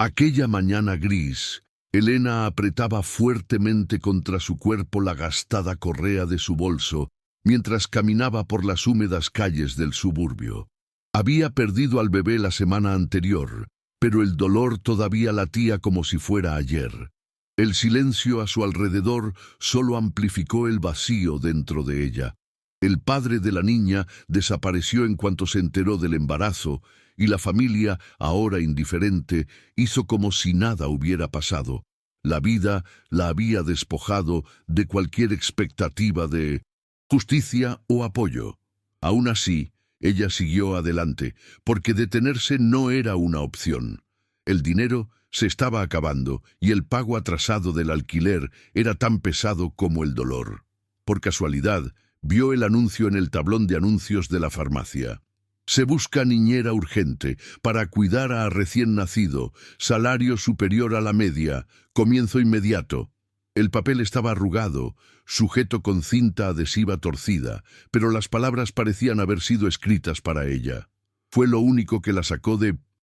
Aquella mañana gris, Elena apretaba fuertemente contra su cuerpo la gastada correa de su bolso mientras caminaba por las húmedas calles del suburbio. Había perdido al bebé la semana anterior, pero el dolor todavía latía como si fuera ayer. El silencio a su alrededor solo amplificó el vacío dentro de ella. El padre de la niña desapareció en cuanto se enteró del embarazo, y la familia, ahora indiferente, hizo como si nada hubiera pasado. La vida la había despojado de cualquier expectativa de justicia o apoyo. Aún así, ella siguió adelante, porque detenerse no era una opción. El dinero se estaba acabando y el pago atrasado del alquiler era tan pesado como el dolor. Por casualidad, vio el anuncio en el tablón de anuncios de la farmacia. Se busca niñera urgente para cuidar a recién nacido, salario superior a la media, comienzo inmediato. El papel estaba arrugado, sujeto con cinta adhesiva torcida, pero las palabras parecían haber sido escritas para ella. Fue lo único que la sacó de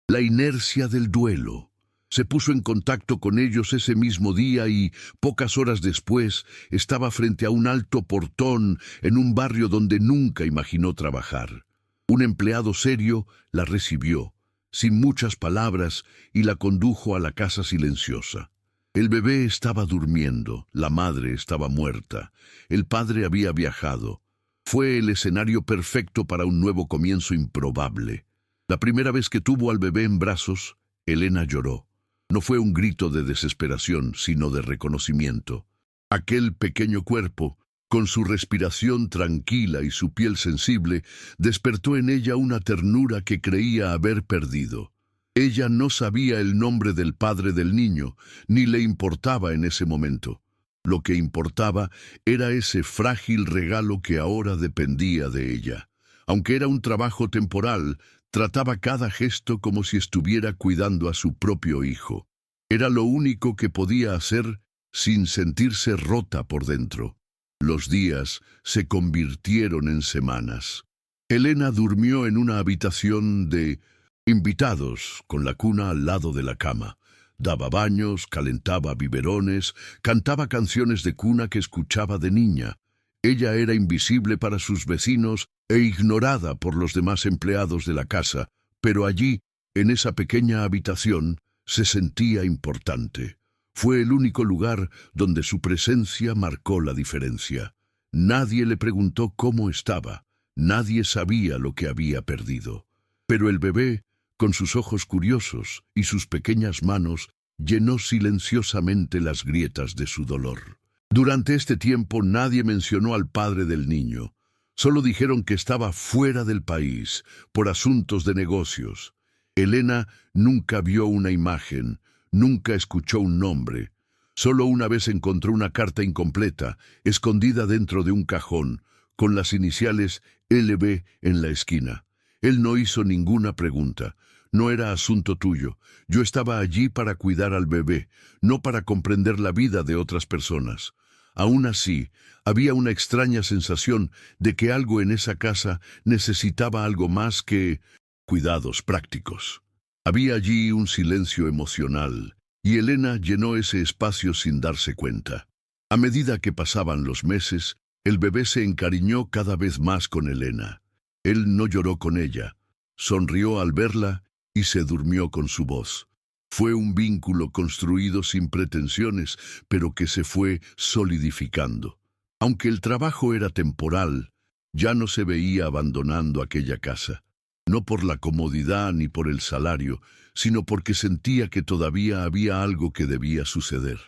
la inercia del duelo. Se puso en contacto con ellos ese mismo día y, pocas horas después, estaba frente a un alto portón en un barrio donde nunca imaginó trabajar. Un empleado serio la recibió, sin muchas palabras, y la condujo a la casa silenciosa. El bebé estaba durmiendo, la madre estaba muerta, el padre había viajado. Fue el escenario perfecto para un nuevo comienzo improbable. La primera vez que tuvo al bebé en brazos, Elena lloró. No fue un grito de desesperación, sino de reconocimiento. Aquel pequeño cuerpo, con su respiración tranquila y su piel sensible, despertó en ella una ternura que creía haber perdido. Ella no sabía el nombre del padre del niño, ni le importaba en ese momento. Lo que importaba era ese frágil regalo que ahora dependía de ella. Aunque era un trabajo temporal, trataba cada gesto como si estuviera cuidando a su propio hijo. Era lo único que podía hacer sin sentirse rota por dentro. Los días se convirtieron en semanas. Elena durmió en una habitación de invitados, con la cuna al lado de la cama. Daba baños, calentaba biberones, cantaba canciones de cuna que escuchaba de niña. Ella era invisible para sus vecinos e ignorada por los demás empleados de la casa, pero allí, en esa pequeña habitación, se sentía importante. Fue el único lugar donde su presencia marcó la diferencia. Nadie le preguntó cómo estaba, nadie sabía lo que había perdido. Pero el bebé, con sus ojos curiosos y sus pequeñas manos, llenó silenciosamente las grietas de su dolor. Durante este tiempo nadie mencionó al padre del niño. Solo dijeron que estaba fuera del país, por asuntos de negocios. Elena nunca vio una imagen, nunca escuchó un nombre. Solo una vez encontró una carta incompleta, escondida dentro de un cajón, con las iniciales LB en la esquina. Él no hizo ninguna pregunta. No era asunto tuyo. Yo estaba allí para cuidar al bebé, no para comprender la vida de otras personas. Aún así, había una extraña sensación de que algo en esa casa necesitaba algo más que cuidados prácticos. Había allí un silencio emocional, y Elena llenó ese espacio sin darse cuenta. A medida que pasaban los meses, el bebé se encariñó cada vez más con Elena. Él no lloró con ella, sonrió al verla y se durmió con su voz. Fue un vínculo construido sin pretensiones, pero que se fue solidificando. Aunque el trabajo era temporal, ya no se veía abandonando aquella casa. No por la comodidad ni por el salario, sino porque sentía que todavía había algo que debía suceder.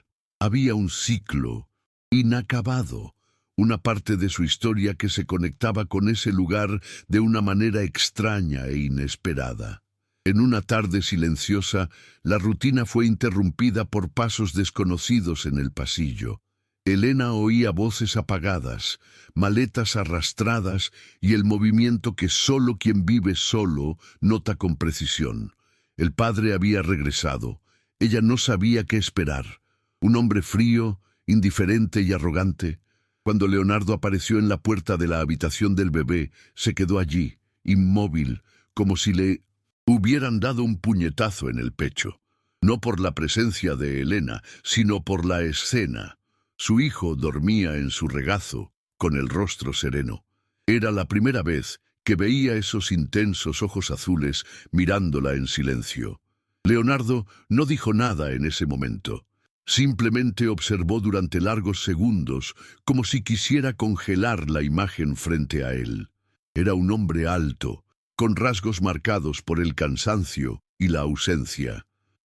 Había un ciclo inacabado, una parte de su historia que se conectaba con ese lugar de una manera extraña e inesperada. En una tarde silenciosa, la rutina fue interrumpida por pasos desconocidos en el pasillo. Elena oía voces apagadas, maletas arrastradas y el movimiento que solo quien vive solo nota con precisión. El padre había regresado. Ella no sabía qué esperar. Un hombre frío, indiferente y arrogante. Cuando Leonardo apareció en la puerta de la habitación del bebé, se quedó allí, inmóvil, como si le hubieran dado un puñetazo en el pecho. no por la presencia de Elena, sino por la escena. Su hijo dormía en su regazo, con el rostro sereno. Era la primera vez que veía esos intensos ojos azules mirándola en silencio. Leonardo no dijo nada en ese momento. Simplemente observó durante largos segundos, como si quisiera congelar la imagen frente a él. Era un hombre alto, con rasgos marcados por el cansancio y la ausencia.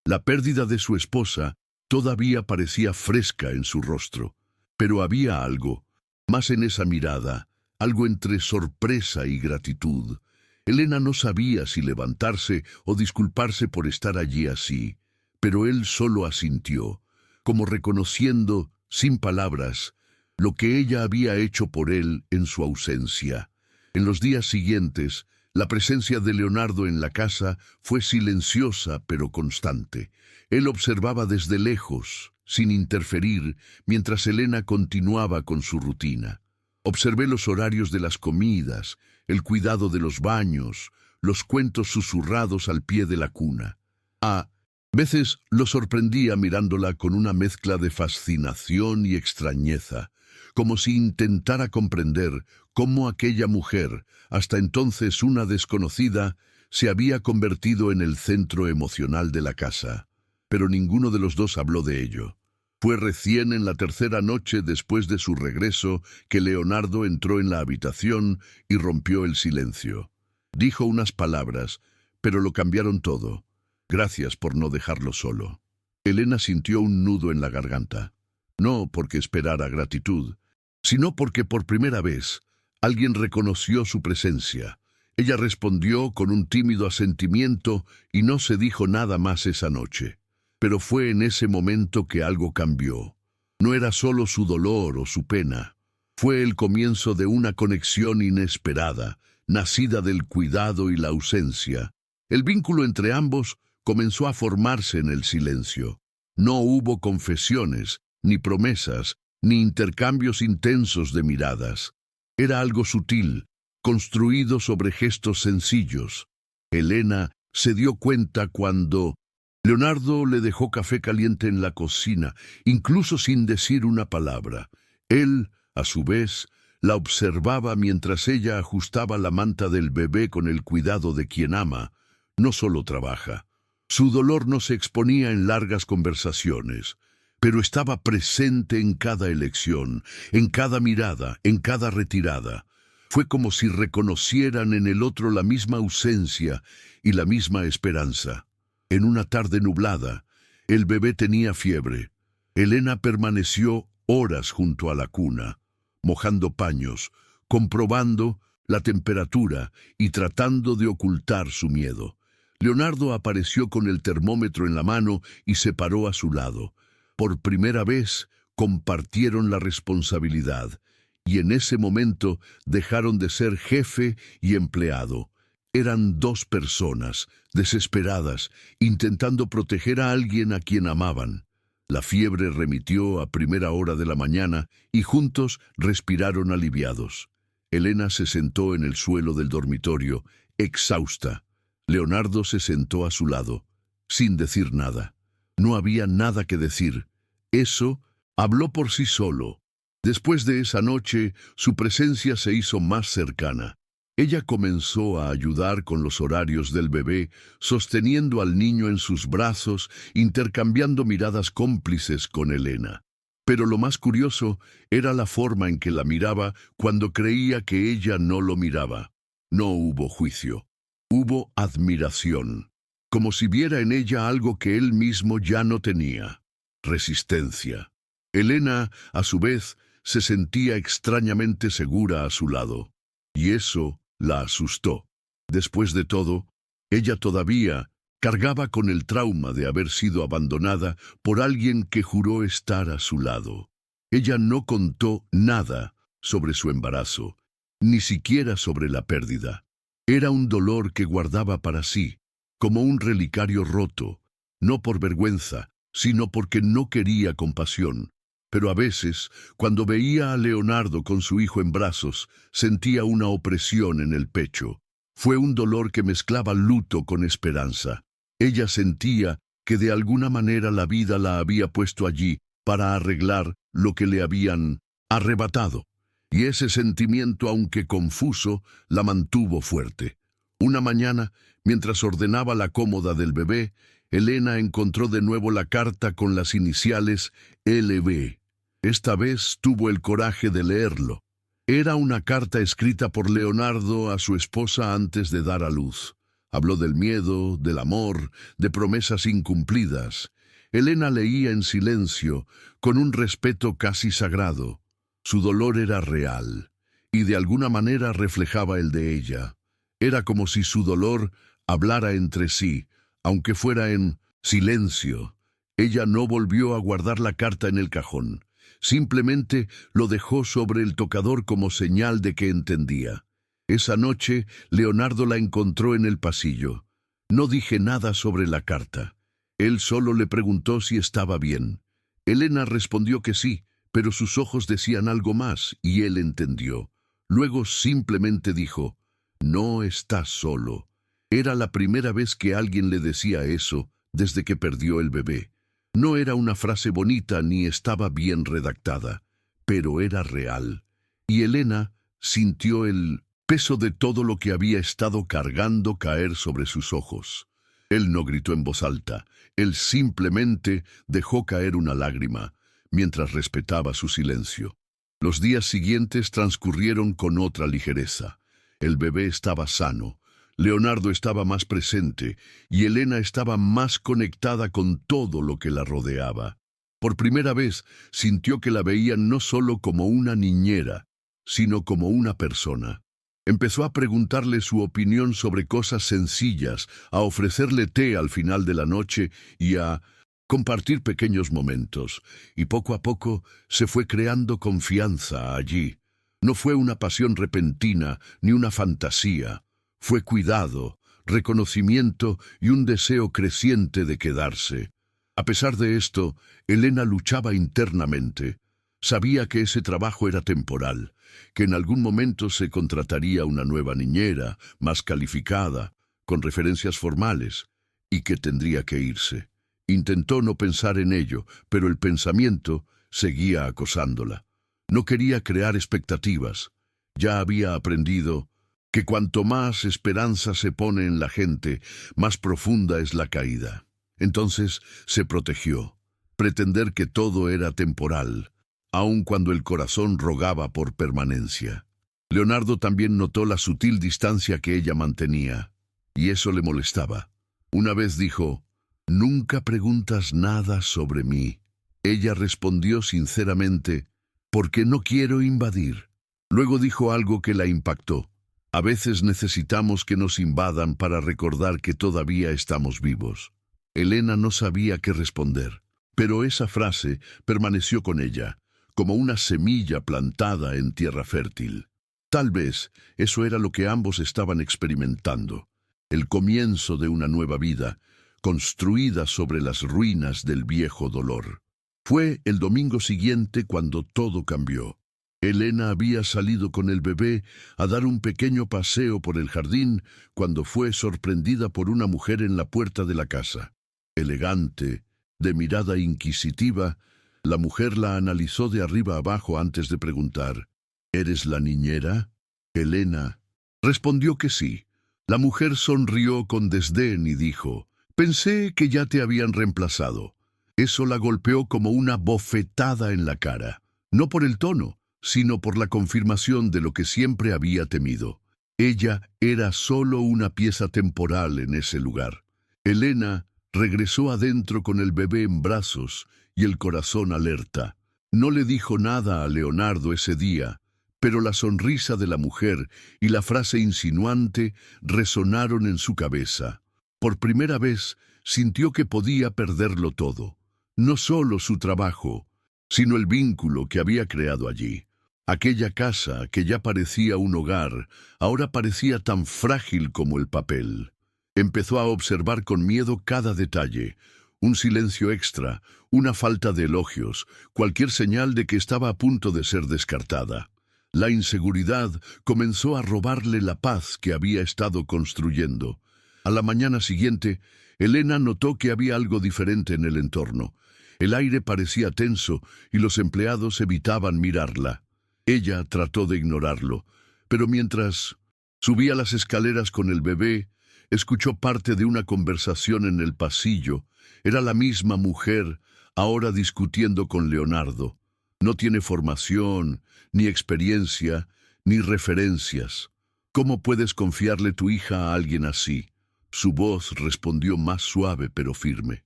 La pérdida de su esposa todavía parecía fresca en su rostro, pero había algo, más en esa mirada, algo entre sorpresa y gratitud. Elena no sabía si levantarse o disculparse por estar allí así, pero él solo asintió, como reconociendo, sin palabras, lo que ella había hecho por él en su ausencia. En los días siguientes, la presencia de Leonardo en la casa fue silenciosa pero constante. Él observaba desde lejos, sin interferir, mientras Elena continuaba con su rutina. Observé los horarios de las comidas, el cuidado de los baños, los cuentos susurrados al pie de la cuna. A veces lo sorprendía mirándola con una mezcla de fascinación y extrañeza, como si intentara comprender cómo aquella mujer, hasta entonces una desconocida, se había convertido en el centro emocional de la casa. Pero ninguno de los dos habló de ello. Fue recién en la tercera noche después de su regreso que Leonardo entró en la habitación y rompió el silencio. Dijo unas palabras, pero lo cambiaron todo. Gracias por no dejarlo solo. Elena sintió un nudo en la garganta. No porque esperara gratitud, sino porque por primera vez alguien reconoció su presencia. Ella respondió con un tímido asentimiento y no se dijo nada más esa noche. Pero fue en ese momento que algo cambió. No era solo su dolor o su pena. Fue el comienzo de una conexión inesperada, nacida del cuidado y la ausencia. El vínculo entre ambos comenzó a formarse en el silencio. No hubo confesiones, ni promesas, ni intercambios intensos de miradas. Era algo sutil, construido sobre gestos sencillos. Elena se dio cuenta cuando Leonardo le dejó café caliente en la cocina, incluso sin decir una palabra. Él, a su vez, la observaba mientras ella ajustaba la manta del bebé con el cuidado de quien ama, no solo trabaja. Su dolor no se exponía en largas conversaciones, pero estaba presente en cada elección, en cada mirada, en cada retirada. Fue como si reconocieran en el otro la misma ausencia y la misma esperanza. En una tarde nublada, el bebé tenía fiebre. Elena permaneció horas junto a la cuna, mojando paños, comprobando la temperatura y tratando de ocultar su miedo. Leonardo apareció con el termómetro en la mano y se paró a su lado. Por primera vez compartieron la responsabilidad, y en ese momento dejaron de ser jefe y empleado. Eran dos personas, desesperadas, intentando proteger a alguien a quien amaban. La fiebre remitió a primera hora de la mañana y juntos respiraron aliviados. Elena se sentó en el suelo del dormitorio, exhausta. Leonardo se sentó a su lado, sin decir nada. No había nada que decir. Eso habló por sí solo. Después de esa noche, su presencia se hizo más cercana. Ella comenzó a ayudar con los horarios del bebé, sosteniendo al niño en sus brazos, intercambiando miradas cómplices con Elena. Pero lo más curioso era la forma en que la miraba cuando creía que ella no lo miraba. No hubo juicio. Hubo admiración, como si viera en ella algo que él mismo ya no tenía. Resistencia. Elena, a su vez, se sentía extrañamente segura a su lado. Y eso la asustó. Después de todo, ella todavía cargaba con el trauma de haber sido abandonada por alguien que juró estar a su lado. Ella no contó nada sobre su embarazo, ni siquiera sobre la pérdida. Era un dolor que guardaba para sí, como un relicario roto, no por vergüenza, sino porque no quería compasión. Pero a veces, cuando veía a Leonardo con su hijo en brazos, sentía una opresión en el pecho. Fue un dolor que mezclaba luto con esperanza. Ella sentía que de alguna manera la vida la había puesto allí para arreglar lo que le habían arrebatado. Y ese sentimiento, aunque confuso, la mantuvo fuerte. Una mañana, mientras ordenaba la cómoda del bebé, Elena encontró de nuevo la carta con las iniciales LB. Esta vez tuvo el coraje de leerlo. Era una carta escrita por Leonardo a su esposa antes de dar a luz. Habló del miedo, del amor, de promesas incumplidas. Elena leía en silencio, con un respeto casi sagrado. Su dolor era real, y de alguna manera reflejaba el de ella. Era como si su dolor hablara entre sí, aunque fuera en silencio. Ella no volvió a guardar la carta en el cajón. Simplemente lo dejó sobre el tocador como señal de que entendía. Esa noche, Leonardo la encontró en el pasillo. No dije nada sobre la carta. Él solo le preguntó si estaba bien. Elena respondió que sí, pero sus ojos decían algo más, y él entendió. Luego simplemente dijo, «No estás solo». Era la primera vez que alguien le decía eso desde que perdió el bebé. No era una frase bonita ni estaba bien redactada, pero era real. Y Elena sintió el peso de todo lo que había estado cargando caer sobre sus ojos. Él no gritó en voz alta, él simplemente dejó caer una lágrima, mientras respetaba su silencio. Los días siguientes transcurrieron con otra ligereza. El bebé estaba sano, Leonardo estaba más presente y Elena estaba más conectada con todo lo que la rodeaba. Por primera vez sintió que la veían no solo como una niñera, sino como una persona. Empezó a preguntarle su opinión sobre cosas sencillas, a ofrecerle té al final de la noche y a compartir pequeños momentos. Y poco a poco se fue creando confianza allí. No fue una pasión repentina ni una fantasía. Fue cuidado, reconocimiento y un deseo creciente de quedarse. A pesar de esto, Elena luchaba internamente. Sabía que ese trabajo era temporal, que en algún momento se contrataría una nueva niñera, más calificada, con referencias formales, y que tendría que irse. Intentó no pensar en ello, pero el pensamiento seguía acosándola. No quería crear expectativas. Ya había aprendido que cuanto más esperanza se pone en la gente, más profunda es la caída. Entonces se protegió. Pretender que todo era temporal, aun cuando el corazón rogaba por permanencia. Leonardo también notó la sutil distancia que ella mantenía, y eso le molestaba. Una vez dijo, «Nunca preguntas nada sobre mí». Ella respondió sinceramente, «Porque no quiero invadir». Luego dijo algo que la impactó. A veces necesitamos que nos invadan para recordar que todavía estamos vivos. Elena no sabía qué responder, pero esa frase permaneció con ella, como una semilla plantada en tierra fértil. Tal vez eso era lo que ambos estaban experimentando, el comienzo de una nueva vida, construida sobre las ruinas del viejo dolor. Fue el domingo siguiente cuando todo cambió. Elena había salido con el bebé a dar un pequeño paseo por el jardín cuando fue sorprendida por una mujer en la puerta de la casa. Elegante, de mirada inquisitiva, la mujer la analizó de arriba abajo antes de preguntar, «¿Eres la niñera?» Elena respondió que sí. La mujer sonrió con desdén y dijo, «Pensé que ya te habían reemplazado». Eso la golpeó como una bofetada en la cara, no por el tono, sino por la confirmación de lo que siempre había temido. Ella era solo una pieza temporal en ese lugar. Elena regresó adentro con el bebé en brazos y el corazón alerta. No le dijo nada a Leonardo ese día, pero la sonrisa de la mujer y la frase insinuante resonaron en su cabeza. Por primera vez sintió que podía perderlo todo, no solo su trabajo, sino el vínculo que había creado allí. Aquella casa, que ya parecía un hogar, ahora parecía tan frágil como el papel. Empezó a observar con miedo cada detalle, un silencio extra, una falta de elogios, cualquier señal de que estaba a punto de ser descartada. La inseguridad comenzó a robarle la paz que había estado construyendo. A la mañana siguiente, Elena notó que había algo diferente en el entorno. El aire parecía tenso y los empleados evitaban mirarla. Ella trató de ignorarlo, pero mientras subía las escaleras con el bebé, escuchó parte de una conversación en el pasillo. Era la misma mujer, ahora discutiendo con Leonardo. No tiene formación, ni experiencia, ni referencias. ¿Cómo puedes confiarle tu hija a alguien así? Su voz respondió más suave pero firme.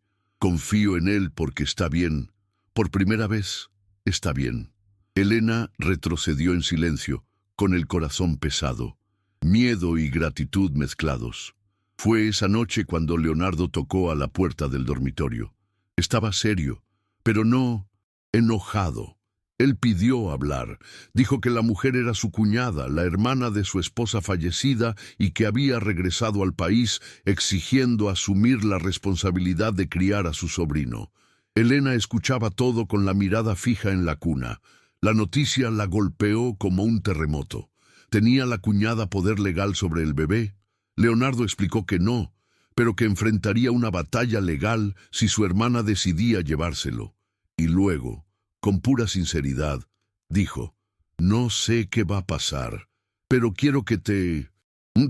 Confío en él porque está bien. Por primera vez, está bien. Elena retrocedió en silencio, con el corazón pesado. Miedo y gratitud mezclados. Fue esa noche cuando Leonardo tocó a la puerta del dormitorio. Estaba serio, pero no enojado. Él pidió hablar. Dijo que la mujer era su cuñada, la hermana de su esposa fallecida y que había regresado al país exigiendo asumir la responsabilidad de criar a su sobrino. Elena escuchaba todo con la mirada fija en la cuna. La noticia la golpeó como un terremoto. ¿Tenía la cuñada poder legal sobre el bebé? Leonardo explicó que no, pero que enfrentaría una batalla legal si su hermana decidía llevárselo. Y luego, con pura sinceridad, dijo, no sé qué va a pasar, pero quiero que te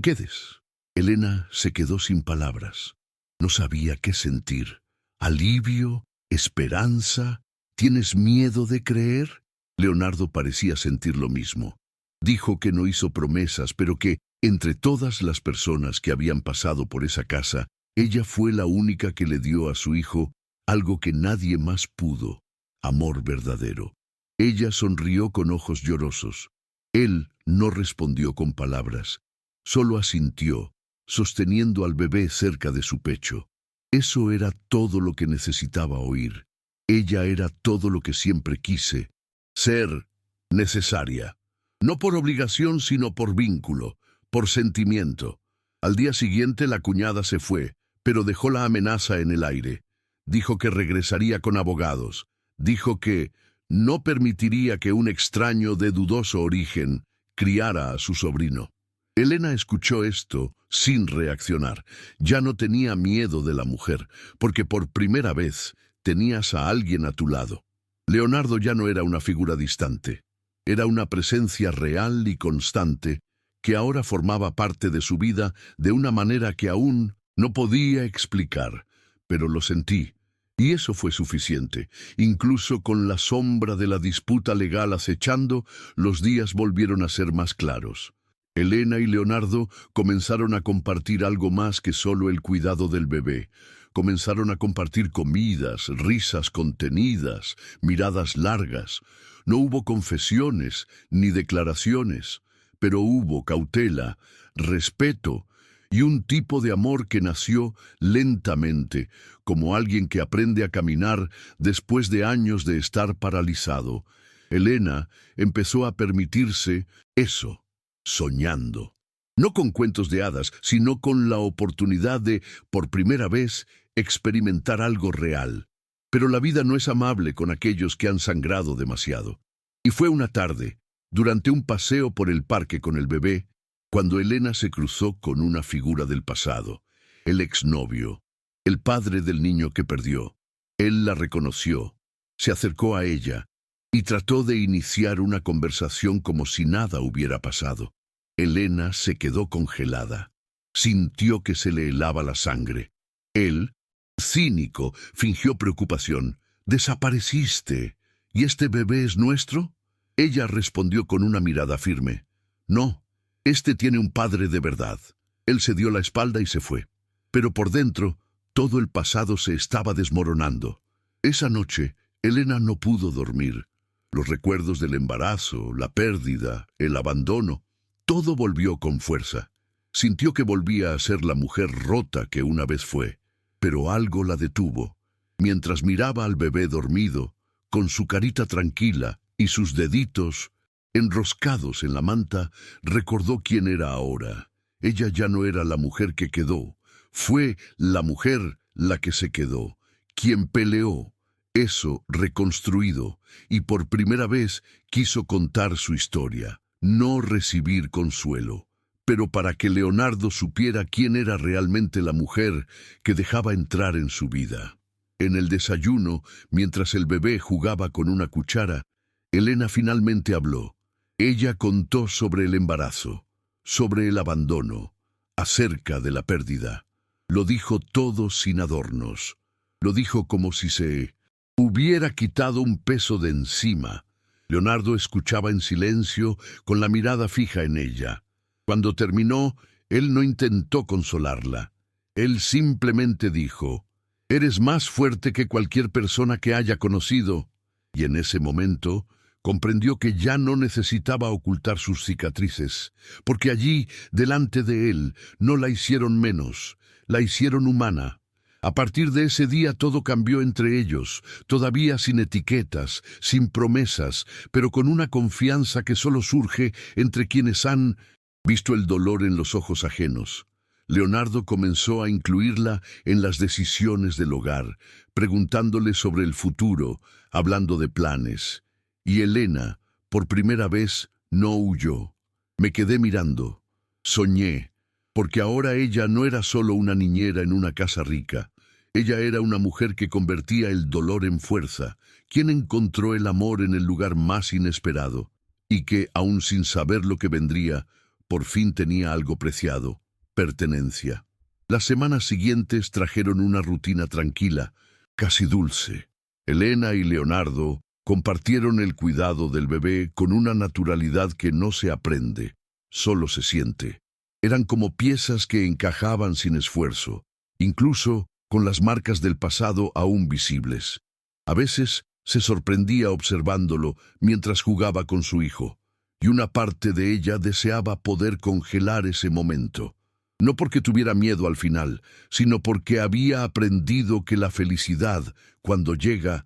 quedes. Elena se quedó sin palabras. No sabía qué sentir. ¿Alivio? ¿Esperanza? ¿Tienes miedo de creer? Leonardo parecía sentir lo mismo. Dijo que no hizo promesas, pero que, entre todas las personas que habían pasado por esa casa, ella fue la única que le dio a su hijo algo que nadie más pudo. Amor verdadero. Ella sonrió con ojos llorosos. Él no respondió con palabras, solo asintió, sosteniendo al bebé cerca de su pecho. Eso era todo lo que necesitaba oír. Ella era todo lo que siempre quise. Ser necesaria. No por obligación, sino por vínculo, por sentimiento. Al día siguiente la cuñada se fue, pero dejó la amenaza en el aire. Dijo que regresaría con abogados. Dijo que no permitiría que un extraño de dudoso origen criara a su sobrino. Elena escuchó esto sin reaccionar. Ya no tenía miedo de la mujer, porque por primera vez tenías a alguien a tu lado. Leonardo ya no era una figura distante. Era una presencia real y constante que ahora formaba parte de su vida de una manera que aún no podía explicar, pero lo sentí. Y eso fue suficiente. Incluso con la sombra de la disputa legal acechando, los días volvieron a ser más claros. Elena y Leonardo comenzaron a compartir algo más que solo el cuidado del bebé. Comenzaron a compartir comidas, risas contenidas, miradas largas. No hubo confesiones ni declaraciones, pero hubo cautela, respeto, y un tipo de amor que nació lentamente, como alguien que aprende a caminar después de años de estar paralizado. Elena empezó a permitirse eso, soñando. No con cuentos de hadas, sino con la oportunidad de, por primera vez, experimentar algo real. Pero la vida no es amable con aquellos que han sangrado demasiado. Y fue una tarde, durante un paseo por el parque con el bebé, cuando Elena se cruzó con una figura del pasado, el exnovio, el padre del niño que perdió. Él la reconoció, se acercó a ella y trató de iniciar una conversación como si nada hubiera pasado. Elena se quedó congelada. Sintió que se le helaba la sangre. Él, cínico, fingió preocupación. «¿Desapareciste? ¿Y este bebé es nuestro?» Ella respondió con una mirada firme. «No. Este tiene un padre de verdad». Él se dio la espalda y se fue. Pero por dentro, todo el pasado se estaba desmoronando. Esa noche, Elena no pudo dormir. Los recuerdos del embarazo, la pérdida, el abandono, todo volvió con fuerza. Sintió que volvía a ser la mujer rota que una vez fue. Pero algo la detuvo. Mientras miraba al bebé dormido, con su carita tranquila y sus deditos enroscados en la manta, recordó quién era ahora. Ella ya no era la mujer que quedó. Fue la mujer la que se quedó, quien peleó, eso reconstruido, y por primera vez quiso contar su historia, no recibir consuelo. pero para que Leonardo supiera quién era realmente la mujer que dejaba entrar en su vida. En el desayuno, mientras el bebé jugaba con una cuchara, Elena finalmente habló. Ella contó sobre el embarazo, sobre el abandono, acerca de la pérdida. Lo dijo todo sin adornos. Lo dijo como si se hubiera quitado un peso de encima. Leonardo escuchaba en silencio, con la mirada fija en ella. Cuando terminó, él no intentó consolarla. Él simplemente dijo: «Eres más fuerte que cualquier persona que haya conocido». Y en ese momento comprendió que ya no necesitaba ocultar sus cicatrices, porque allí, delante de él, no la hicieron menos, la hicieron humana. A partir de ese día todo cambió entre ellos, todavía sin etiquetas, sin promesas, pero con una confianza que solo surge entre quienes han visto el dolor en los ojos ajenos. Leonardo comenzó a incluirla en las decisiones del hogar, preguntándole sobre el futuro, hablando de planes. Y Elena, por primera vez, no huyó. Me quedé mirando. Soñé, porque ahora ella no era solo una niñera en una casa rica. Ella era una mujer que convertía el dolor en fuerza, quien encontró el amor en el lugar más inesperado, y que, aun sin saber lo que vendría, por fin tenía algo preciado: pertenencia. Las semanas siguientes trajeron una rutina tranquila, casi dulce. Elena y Leonardo compartieron el cuidado del bebé con una naturalidad que no se aprende, solo se siente. Eran como piezas que encajaban sin esfuerzo, incluso con las marcas del pasado aún visibles. A veces se sorprendía observándolo mientras jugaba con su hijo, y una parte de ella deseaba poder congelar ese momento. No porque tuviera miedo al final, sino porque había aprendido que la felicidad, cuando llega,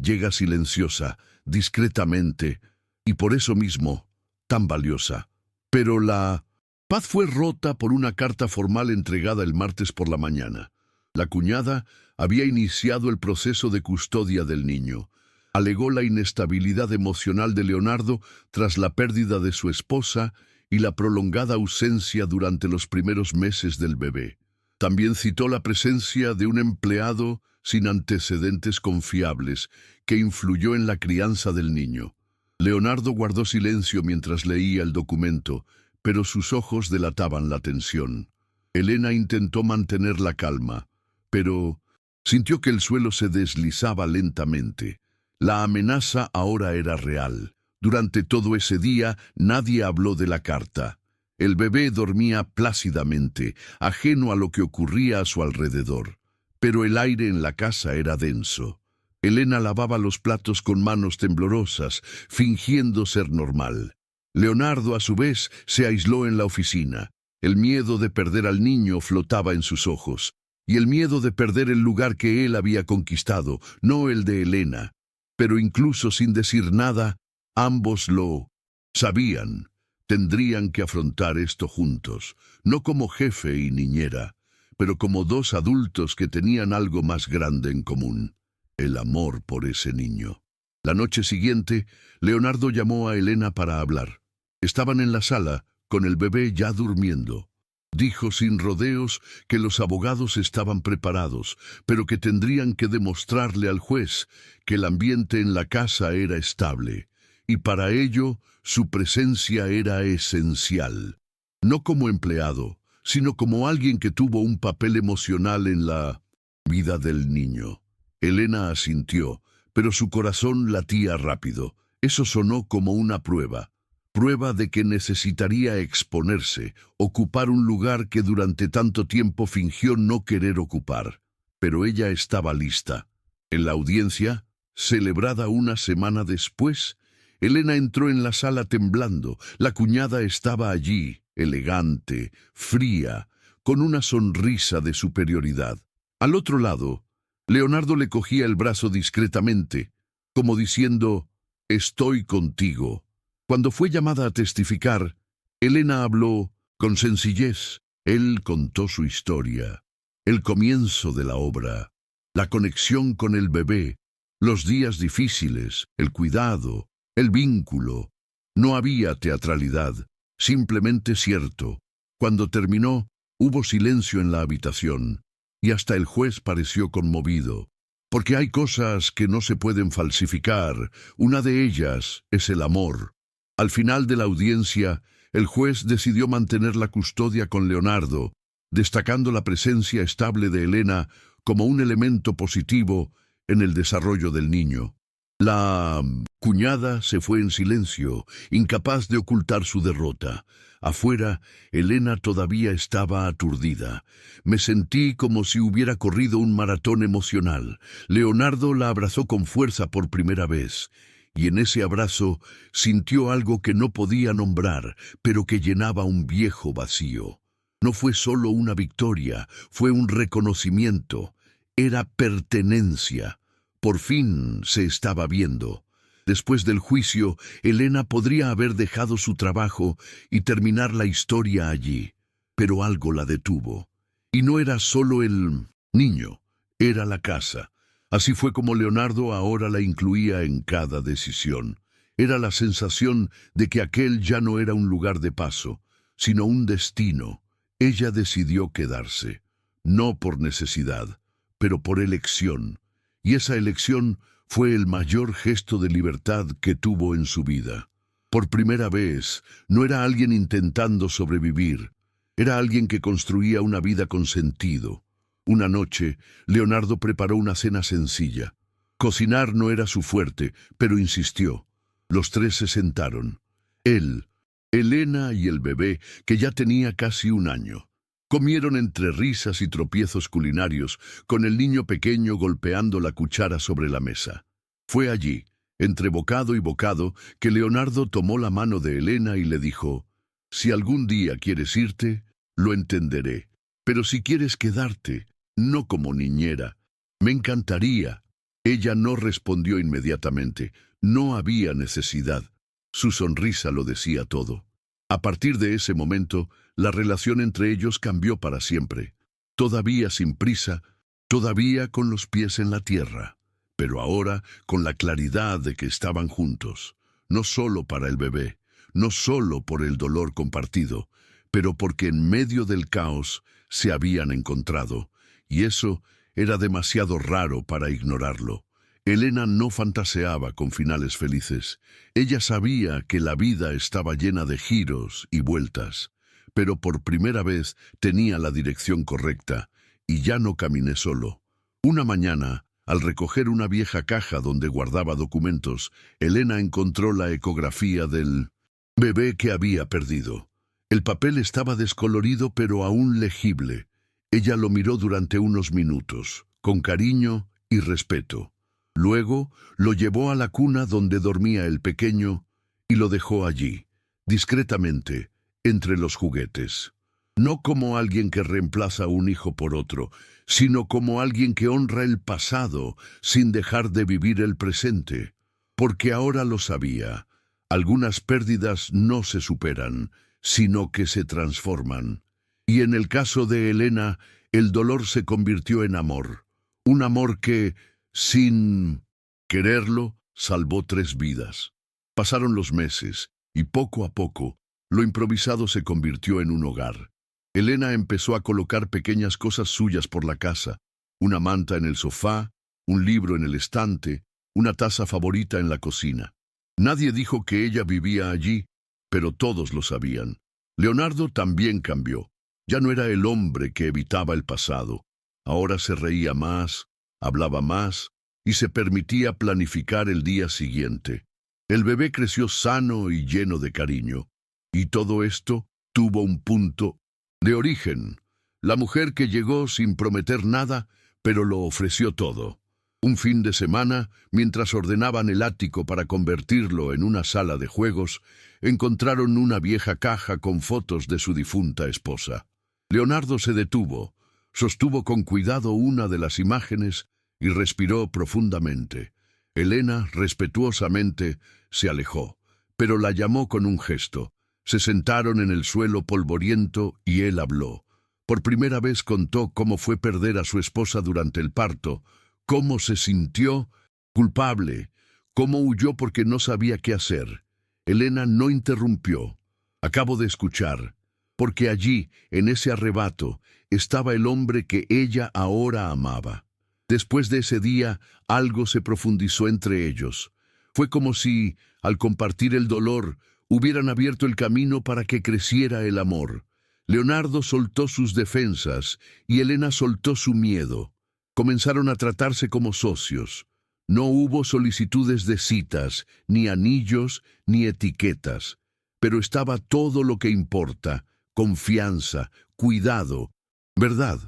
llega silenciosa, discretamente, y por eso mismo, tan valiosa. Pero la paz fue rota por una carta formal entregada el martes por la mañana. La cuñada había iniciado el proceso de custodia del niño. Alegó la inestabilidad emocional de Leonardo tras la pérdida de su esposa y la prolongada ausencia durante los primeros meses del bebé. También citó la presencia de un empleado sin antecedentes confiables que influyó en la crianza del niño. Leonardo guardó silencio mientras leía el documento, pero sus ojos delataban la tensión. Elena intentó mantener la calma, pero sintió que el suelo se deslizaba lentamente. La amenaza ahora era real. Durante todo ese día nadie habló de la carta. El bebé dormía plácidamente, ajeno a lo que ocurría a su alrededor. Pero el aire en la casa era denso. Elena lavaba los platos con manos temblorosas, fingiendo ser normal. Leonardo, a su vez, se aisló en la oficina. El miedo de perder al niño flotaba en sus ojos, y el miedo de perder el lugar que él había conquistado, no el de Elena. Pero incluso sin decir nada, ambos lo sabían. Tendrían que afrontar esto juntos, no como jefe y niñera, pero como dos adultos que tenían algo más grande en común: el amor por ese niño. La noche siguiente, Leonardo llamó a Elena para hablar. Estaban en la sala, con el bebé ya durmiendo. Dijo sin rodeos que los abogados estaban preparados, pero que tendrían que demostrarle al juez que el ambiente en la casa era estable, y para ello su presencia era esencial. No como empleado, sino como alguien que tuvo un papel emocional en la vida del niño. Elena asintió, pero su corazón latía rápido. Eso sonó como una prueba. Prueba de que necesitaría exponerse, ocupar un lugar que durante tanto tiempo fingió no querer ocupar. Pero ella estaba lista. En la audiencia, celebrada una semana después, Elena entró en la sala temblando. La cuñada estaba allí, elegante, fría, con una sonrisa de superioridad. Al otro lado, Leonardo le cogía el brazo discretamente, como diciendo: «Estoy contigo». Cuando fue llamada a testificar, Elena habló con sencillez. Él contó su historia, el comienzo de la obra, la conexión con el bebé, los días difíciles, el cuidado, el vínculo. No había teatralidad, simplemente cierto. Cuando terminó, hubo silencio en la habitación, y hasta el juez pareció conmovido. Porque hay cosas que no se pueden falsificar. Una de ellas es el amor. Al final de la audiencia, el juez decidió mantener la custodia con Leonardo, destacando la presencia estable de Elena como un elemento positivo en el desarrollo del niño. La cuñada se fue en silencio, incapaz de ocultar su derrota. Afuera, Elena todavía estaba aturdida. Me sentí como si hubiera corrido un maratón emocional. Leonardo la abrazó con fuerza por primera vez, y en ese abrazo sintió algo que no podía nombrar, pero que llenaba un viejo vacío. No fue solo una victoria, fue un reconocimiento. Era pertenencia. Por fin se estaba viendo. Después del juicio, Elena podría haber dejado su trabajo y terminar la historia allí, pero algo la detuvo. Y no era solo el niño, era la casa. Así fue como Leonardo ahora la incluía en cada decisión. Era la sensación de que aquel ya no era un lugar de paso, sino un destino. Ella decidió quedarse, no por necesidad, pero por elección. Y esa elección fue el mayor gesto de libertad que tuvo en su vida. Por primera vez, no era alguien intentando sobrevivir, era alguien que construía una vida con sentido. Una noche, Leonardo preparó una cena sencilla. Cocinar no era su fuerte, pero insistió. Los tres se sentaron. Él, Elena y el bebé, que ya tenía casi un año. Comieron entre risas y tropiezos culinarios, con el niño pequeño golpeando la cuchara sobre la mesa. Fue allí, entre bocado y bocado, que Leonardo tomó la mano de Elena y le dijo: «Si algún día quieres irte, lo entenderé. Pero si quieres quedarte, no como niñera, me encantaría». Ella no respondió inmediatamente. No había necesidad. Su sonrisa lo decía todo. A partir de ese momento, la relación entre ellos cambió para siempre. Todavía sin prisa, todavía con los pies en la tierra, pero ahora con la claridad de que estaban juntos, no solo para el bebé, no solo por el dolor compartido, pero porque en medio del caos se habían encontrado, y eso era demasiado raro para ignorarlo. Elena no fantaseaba con finales felices. Ella sabía que la vida estaba llena de giros y vueltas, pero por primera vez tenía la dirección correcta, y ya no caminé solo. Una mañana, al recoger una vieja caja donde guardaba documentos, Elena encontró la ecografía del bebé que había perdido. El papel estaba descolorido pero aún legible. Ella lo miró durante unos minutos, con cariño y respeto. Luego lo llevó a la cuna donde dormía el pequeño y lo dejó allí, discretamente, entre los juguetes. No como alguien que reemplaza a un hijo por otro, sino como alguien que honra el pasado sin dejar de vivir el presente. Porque ahora lo sabía, algunas pérdidas no se superan, sino que se transforman. Y en el caso de Elena, el dolor se convirtió en amor. Un amor que, sin quererlo, salvó 3 vidas. Pasaron los meses, y poco a poco, lo improvisado se convirtió en un hogar. Elena empezó a colocar pequeñas cosas suyas por la casa: una manta en el sofá, un libro en el estante, una taza favorita en la cocina. Nadie dijo que ella vivía allí, pero todos lo sabían. Leonardo también cambió. Ya no era el hombre que evitaba el pasado. Ahora se reía más, hablaba más y se permitía planificar el día siguiente. El bebé creció sano y lleno de cariño. Y todo esto tuvo un punto de origen. La mujer que llegó sin prometer nada, pero lo ofreció todo. Un fin de semana, mientras ordenaban el ático para convertirlo en una sala de juegos, encontraron una vieja caja con fotos de su difunta esposa. Leonardo se detuvo, sostuvo con cuidado una de las imágenes y respiró profundamente. Elena, respetuosamente, se alejó, pero la llamó con un gesto. Se sentaron en el suelo polvoriento y él habló. Por primera vez contó cómo fue perder a su esposa durante el parto, cómo se sintió culpable, cómo huyó porque no sabía qué hacer. Elena no interrumpió. «Acabo de escuchar. porque allí, en ese arrebato, estaba el hombre que ella ahora amaba. Después de ese día, algo se profundizó entre ellos. Fue como si, al compartir el dolor, hubieran abierto el camino para que creciera el amor. Leonardo soltó sus defensas y Elena soltó su miedo. Comenzaron a tratarse como socios. No hubo solicitudes de citas, ni anillos, ni etiquetas. Pero estaba todo lo que importa: confianza, cuidado, verdad.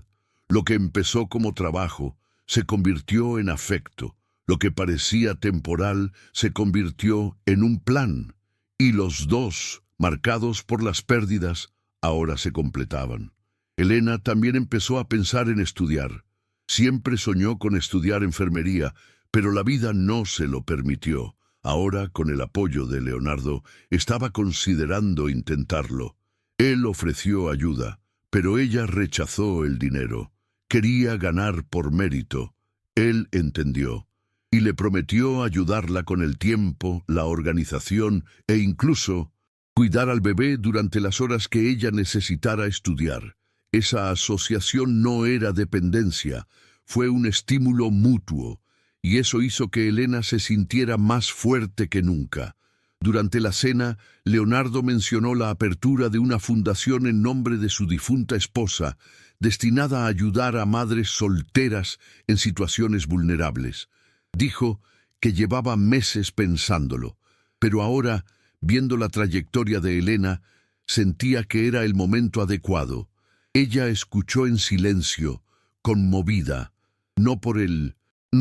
Lo que empezó como trabajo se convirtió en afecto. Lo que parecía temporal se convirtió en un plan. Y los dos, marcados por las pérdidas, ahora se completaban. Elena también empezó a pensar en estudiar. Siempre soñó con estudiar enfermería, pero la vida no se lo permitió. Ahora, con el apoyo de Leonardo, estaba considerando intentarlo. Él ofreció ayuda, pero ella rechazó el dinero. Quería ganar por mérito. Él entendió y le prometió ayudarla con el tiempo, la organización e incluso cuidar al bebé durante las horas que ella necesitara estudiar. Esa asociación no era dependencia, fue un estímulo mutuo, y eso hizo que Elena se sintiera más fuerte que nunca. Durante la cena, Leonardo mencionó la apertura de una fundación en nombre de su difunta esposa, destinada a ayudar a madres solteras en situaciones vulnerables. Dijo que llevaba meses pensándolo, pero ahora, viendo la trayectoria de Elena, sentía que era el momento adecuado. Ella escuchó en silencio, conmovida, no por el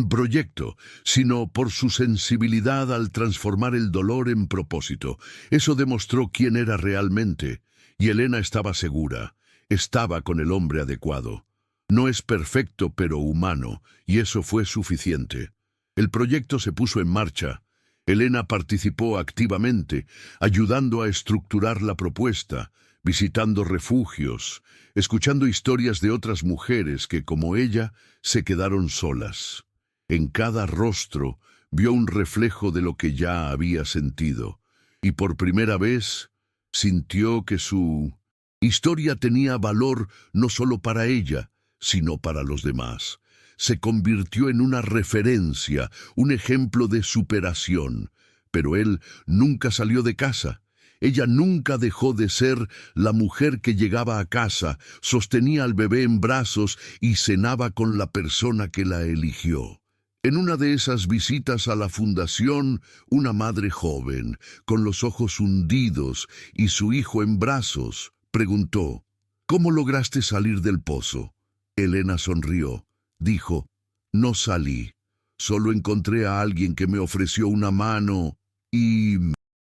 proyecto, sino por su sensibilidad al transformar el dolor en propósito. Eso demostró quién era realmente, y Elena estaba segura, estaba con el hombre adecuado. No es perfecto, pero humano, y eso fue suficiente. El proyecto se puso en marcha. Elena participó activamente, ayudando a estructurar la propuesta, visitando refugios, escuchando historias de otras mujeres que, como ella, se quedaron solas. En cada rostro vio un reflejo de lo que ya había sentido, y por primera vez sintió que su historia tenía valor no solo para ella, sino para los demás. Se convirtió en una referencia, un ejemplo de superación. Pero él nunca salió de casa. Ella nunca dejó de ser la mujer que llegaba a casa, sostenía al bebé en brazos y cenaba con la persona que la eligió. En una de esas visitas a la fundación, una madre joven, con los ojos hundidos y su hijo en brazos, preguntó: ¿Cómo lograste salir del pozo? Elena sonrió. Dijo: no salí, solo encontré a alguien que me ofreció una mano y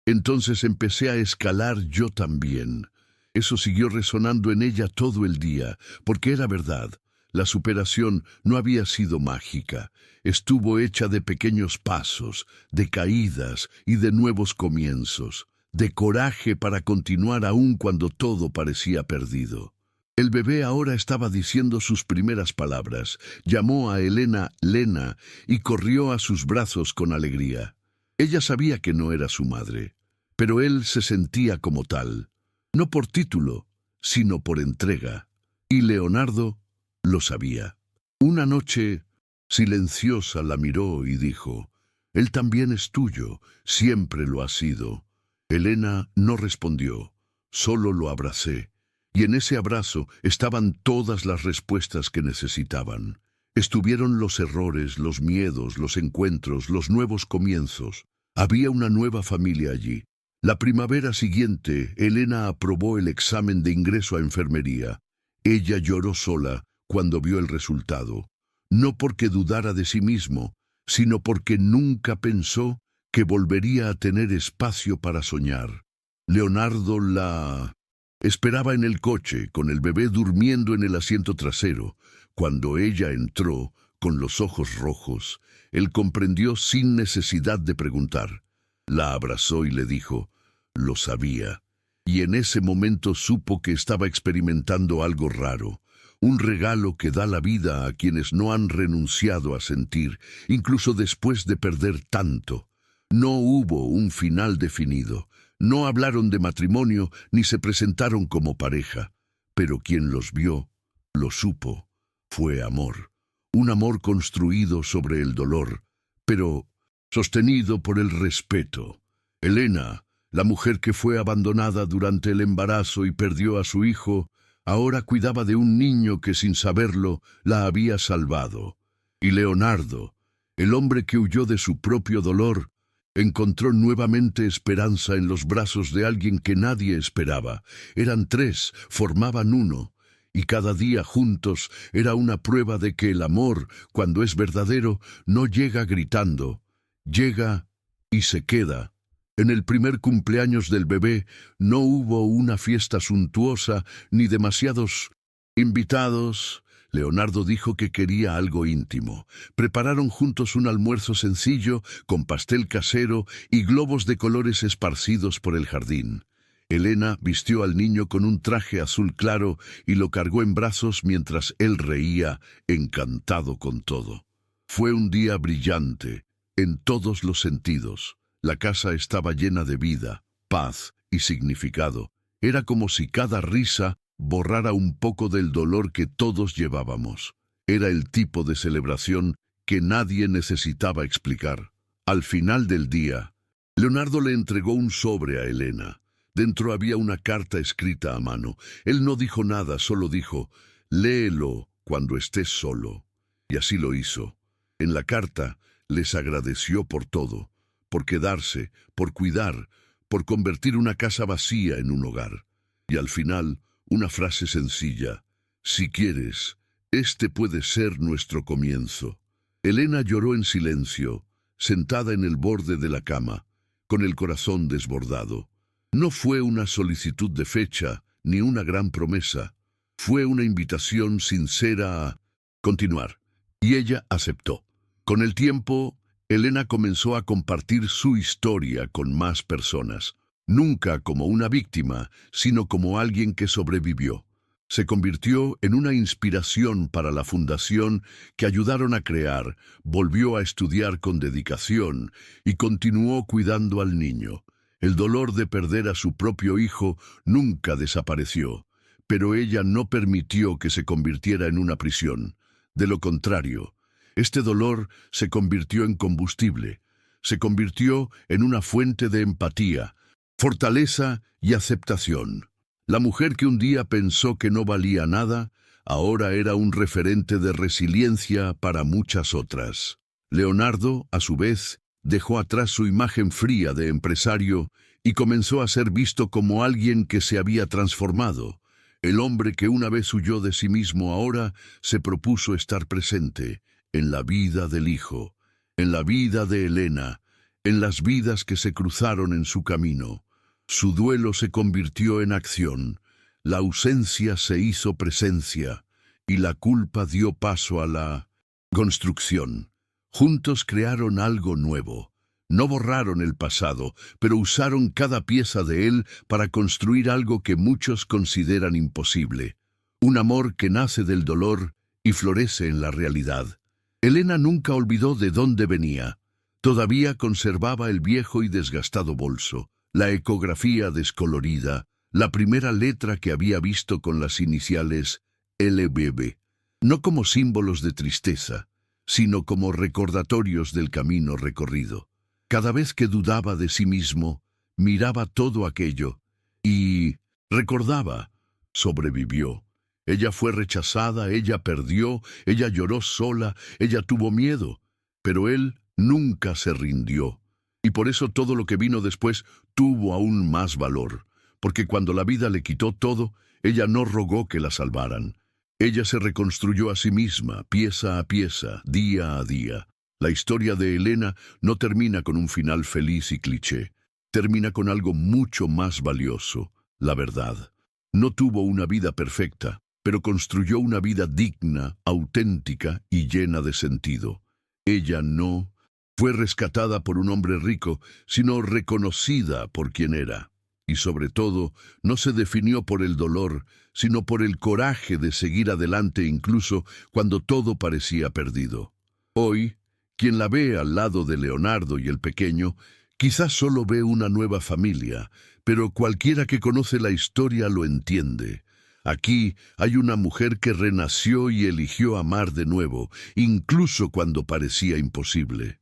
entonces empecé a escalar yo también. Eso siguió resonando en ella todo el día, porque era verdad. La superación no había sido mágica, estuvo hecha de pequeños pasos, de caídas y de nuevos comienzos, de coraje para continuar aún cuando todo parecía perdido. El bebé ahora estaba diciendo sus primeras palabras, llamó a Elena Lena y corrió a sus brazos con alegría. Ella sabía que no era su madre, pero él se sentía como tal, no por título, sino por entrega. Y Leonardo lo sabía. Una noche, silenciosa, la miró y dijo: él también es tuyo, siempre lo ha sido. Elena no respondió, solo lo abracé. Y en ese abrazo estaban todas las respuestas que necesitaban. Estuvieron los errores, los miedos, los encuentros, los nuevos comienzos. Había una nueva familia allí. La primavera siguiente, Elena aprobó el examen de ingreso a enfermería. Ella lloró sola cuando vio el resultado. No porque dudara de sí mismo, sino porque nunca pensó que volvería a tener espacio para soñar. Leonardo la esperaba en el coche, con el bebé durmiendo en el asiento trasero. Cuando ella entró, con los ojos rojos, él comprendió sin necesidad de preguntar. La abrazó y le dijo: lo sabía. Y en ese momento supo que estaba experimentando algo raro, un regalo que da la vida a quienes no han renunciado a sentir, incluso después de perder tanto. No hubo un final definido. No hablaron de matrimonio ni se presentaron como pareja, pero quien los vio, lo supo. Fue amor, un amor construido sobre el dolor, pero sostenido por el respeto. Elena, la mujer que fue abandonada durante el embarazo y perdió a su hijo, ahora cuidaba de un niño que sin saberlo la había salvado. Y Leonardo, el hombre que huyó de su propio dolor, encontró nuevamente esperanza en los brazos de alguien que nadie esperaba. Eran tres, formaban uno, y cada día juntos era una prueba de que el amor, cuando es verdadero, no llega gritando, llega y se queda. En el primer cumpleaños del bebé no hubo una fiesta suntuosa ni demasiados invitados. Leonardo dijo que quería algo íntimo. Prepararon juntos un almuerzo sencillo, con pastel casero y globos de colores esparcidos por el jardín. Elena vistió al niño con un traje azul claro y lo cargó en brazos mientras él reía, encantado con todo. Fue un día brillante, en todos los sentidos. La casa estaba llena de vida, paz y significado. Era como si cada risa borrara un poco del dolor que todos llevábamos. Era el tipo de celebración que nadie necesitaba explicar. Al final del día, Leonardo le entregó un sobre a Elena. Dentro había una carta escrita a mano. Él no dijo nada, solo dijo, «Léelo cuando estés solo». Y así lo hizo. En la carta les agradeció por todo, por quedarse, por cuidar, por convertir una casa vacía en un hogar. Y al final, una frase sencilla, «Si quieres, este puede ser nuestro comienzo». Elena lloró en silencio, sentada en el borde de la cama, con el corazón desbordado. No fue una solicitud de fecha, ni una gran promesa. Fue una invitación sincera a continuar. Y ella aceptó. Con el tiempo, Elena comenzó a compartir su historia con más personas. Nunca como una víctima, sino como alguien que sobrevivió. Se convirtió en una inspiración para la fundación que ayudaron a crear, volvió a estudiar con dedicación y continuó cuidando al niño. El dolor de perder a su propio hijo nunca desapareció, pero ella no permitió que se convirtiera en una prisión. De lo contrario, este dolor se convirtió en combustible, se convirtió en una fuente de empatía, fortaleza y aceptación. La mujer que un día pensó que no valía nada, ahora era un referente de resiliencia para muchas otras. Leonardo, a su vez, dejó atrás su imagen fría de empresario y comenzó a ser visto como alguien que se había transformado. El hombre que una vez huyó de sí mismo ahora se propuso estar presente en la vida del hijo, en la vida de Elena, en las vidas que se cruzaron en su camino. Su duelo se convirtió en acción, la ausencia se hizo presencia y la culpa dio paso a la construcción. Juntos crearon algo nuevo. No borraron el pasado, pero usaron cada pieza de él para construir algo que muchos consideran imposible. Un amor que nace del dolor y florece en la realidad. Elena nunca olvidó de dónde venía. Todavía conservaba el viejo y desgastado bolso, la ecografía descolorida, la primera letra que había visto con las iniciales LBB, no como símbolos de tristeza, sino como recordatorios del camino recorrido. Cada vez que dudaba de sí mismo, miraba todo aquello y recordaba, sobrevivió. Ella fue rechazada, ella perdió, ella lloró sola, ella tuvo miedo, pero él nunca se rindió. Y por eso todo lo que vino después tuvo aún más valor, porque cuando la vida le quitó todo, ella no rogó que la salvaran. Ella se reconstruyó a sí misma, pieza a pieza, día a día. La historia de Elena no termina con un final feliz y cliché. Termina con algo mucho más valioso, la verdad. No tuvo una vida perfecta, pero construyó una vida digna, auténtica y llena de sentido. Ella no fue rescatada por un hombre rico, sino reconocida por quien era. Y sobre todo, no se definió por el dolor, sino por el coraje de seguir adelante incluso cuando todo parecía perdido. Hoy, quien la ve al lado de Leonardo y el pequeño, Quizás solo ve una nueva familia, pero cualquiera que conoce la historia lo entiende. Aquí hay una mujer que renació y eligió amar de nuevo, incluso cuando parecía imposible.